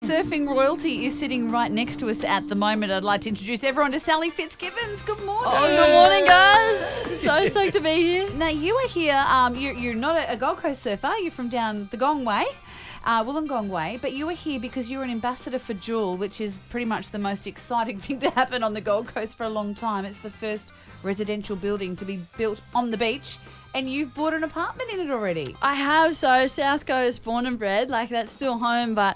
surfing royalty is sitting right next to us at the moment. I'd like to introduce everyone to Sally Fitzgibbons. Good morning. Oh, good morning, guys. So stoked to be here. Now, you are here. You're not a Gold Coast surfer. You're from down the Gong Way, Wollongong Way. But you are here because you're an ambassador for Jewel, which is pretty much the most exciting thing to happen on the Gold Coast for a long time. It's the first residential building to be built on the beach. And you've bought an apartment in it already. I have. So South Coast, born and bred. Like, that's still home, but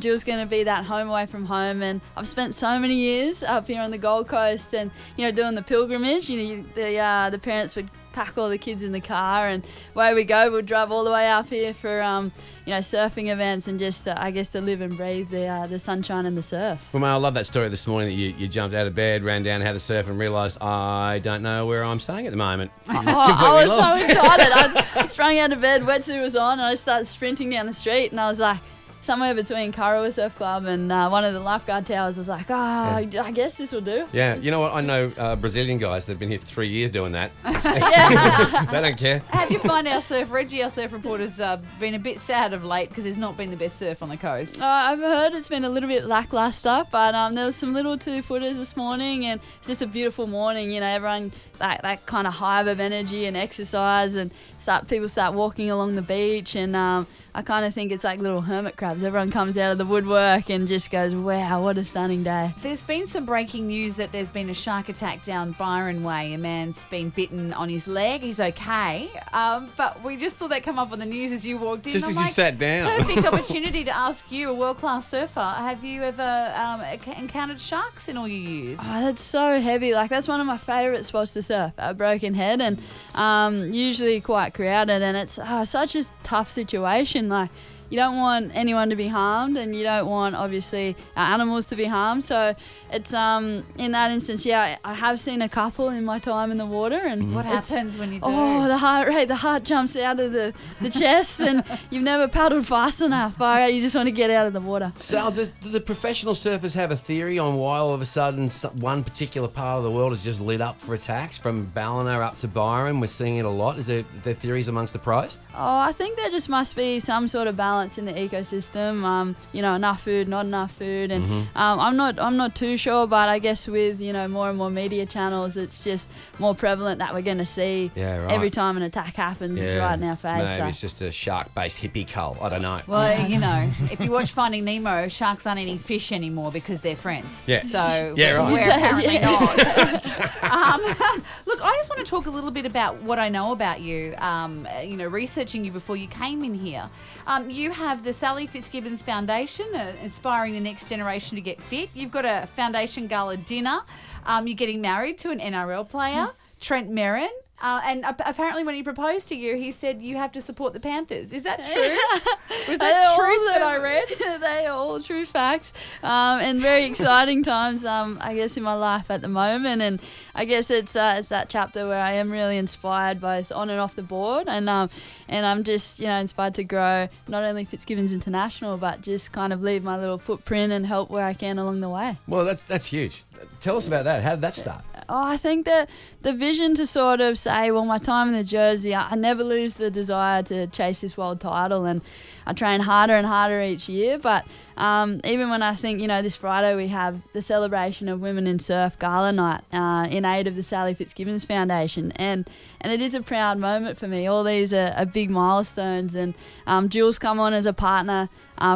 Jill's going to be that home away from home. And I've spent so many years up here on the Gold Coast and, doing the pilgrimage. The parents would pack all the kids in the car and away we go. We'll drive all the way up here for, surfing events and just, to live and breathe the sunshine and the surf. Well, mate, I love that story this morning that you jumped out of bed, ran down, had a surf and realised, I don't know where I'm staying at the moment. I was so excited. I sprung out of bed, wetsuit was on, and I started sprinting down the street, and I was like, somewhere between Kurrawa Surf Club and one of the lifeguard towers. I was like, I guess this will do. Yeah, you know what? I know Brazilian guys that have been here for 3 years doing that. They don't care. How do you find our surf? Reggie, our surf reporter's been a bit sad of late because there's not been the best surf on the coast. I've heard it's been a little bit lackluster, but there was some little 2-footers this morning, and it's just a beautiful morning. Everyone, that kind of hive of energy and exercise, and people start walking along the beach, and I kind of think it's like little hermit crabs. Everyone comes out of the woodwork and just goes, wow, what a stunning day. There's been some breaking news that there's been a shark attack down Byron Way. A man's been bitten on his leg. He's okay. But we just saw that come up on the news as you walked in. Just as you sat down. Perfect opportunity to ask you, a world-class surfer, have you ever encountered sharks in all your years? Oh, that's so heavy. Like, that's one of my favourite spots to surf, at Broken Head, and usually quite crowded, and it's such a tough situation. Like, you don't want anyone to be harmed, and you don't want, obviously, animals to be harmed. So it's in that instance, I have seen a couple in my time in the water. And what happens when you do? Oh, the heart jumps out of the chest, and you've never paddled fast enough. You just want to get out of the water. Sal, do the professional surfers have a theory on why all of a sudden one particular part of the world is just lit up for attacks? From Ballina up to Byron, we're seeing it a lot. Is there theories amongst the pros? Oh, I think there just must be some sort of balance in the ecosystem. Enough food, not enough food, and I'm not too sure, but I guess with more and more media channels, it's just more prevalent that we're going to see every time an attack happens. It's right in our face. Maybe it's just a shark-based hippie cult. I don't know. Well, if you watch Finding Nemo, sharks aren't eating fish anymore because they're friends. Yeah. So right. we're apparently not. Look, I just want to talk a little bit about what I know about you. Researching you before you came in here. You have the Sally Fitzgibbons Foundation, inspiring the next generation to get fit. You've got a foundation gala dinner. You're getting married to an NRL player, Trent Merrin. And apparently when he proposed to you, he said you have to support the Panthers. Is that true? Was that truth that I read? They are all true facts, and very exciting times, I guess, in my life at the moment. And I guess it's that chapter where I am really inspired both on and off the board, and I'm just inspired to grow not only Fitzgibbons International, but just kind of leave my little footprint and help where I can along the way. Well, that's huge. Tell us about that. How did that start? Oh, I think that the vision to sort of say, well, my time in the jersey, I never lose the desire to chase this world title, and I train harder and harder each year. But even when I think, this Friday we have the celebration of Women in Surf Gala Night in aid of the Sally Fitzgibbons Foundation, and it is a proud moment for me. All these are big milestones, and Jules come on as a partner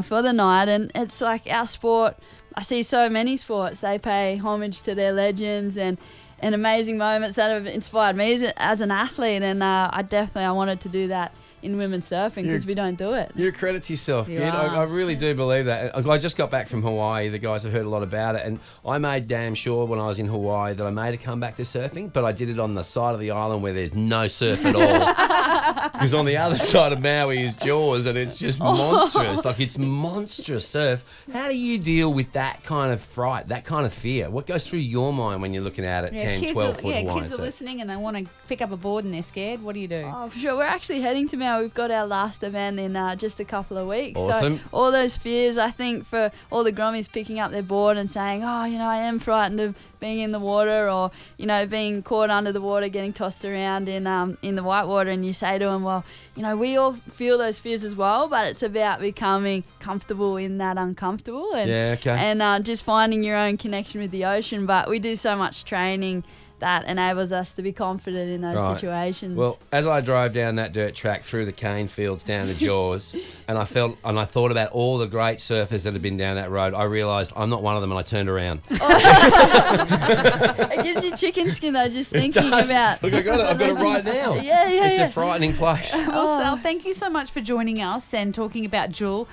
for the night, and it's like our sport. I see so many sports, they pay homage to their legends and amazing moments that have inspired me as an athlete, and I wanted to do that in women's surfing because we don't do it. You credit to yourself, kid. I really do believe that. I just got back from Hawaii. The guys have heard a lot about it, and I made damn sure when I was in Hawaii that I made a comeback to surfing, but I did it on the side of the island where there's no surf at all. Because on the other side of Maui is Jaws, and it's just monstrous. Like, it's monstrous surf. How do you deal with that kind of fright, that kind of fear? What goes through your mind when you're looking at it 10, 12 foot Hawaiian kids are surf? listening and they want to pick up a board and they're scared. What do you do? Oh, for sure. We're actually heading to Maui now we've got our last event in just a couple of weeks. Awesome. So all those fears, I think, for all the grommies picking up their board and saying, oh, I am frightened of being in the water, or being caught under the water, getting tossed around in the white water, and you say to them, well, we all feel those fears as well, but it's about becoming comfortable in that uncomfortable, and just finding your own connection with the ocean. But we do so much training that enables us to be confident in those situations. Well, as I drove down that dirt track through the cane fields down to Jaws, and I thought about all the great surfers that have been down that road, I realised I'm not one of them, and I turned around. It gives you chicken skin though, just thinking about. Look, I've got it right now. Yeah. It's a frightening place. Well, Sal, thank you so much for joining us and talking about Jewel.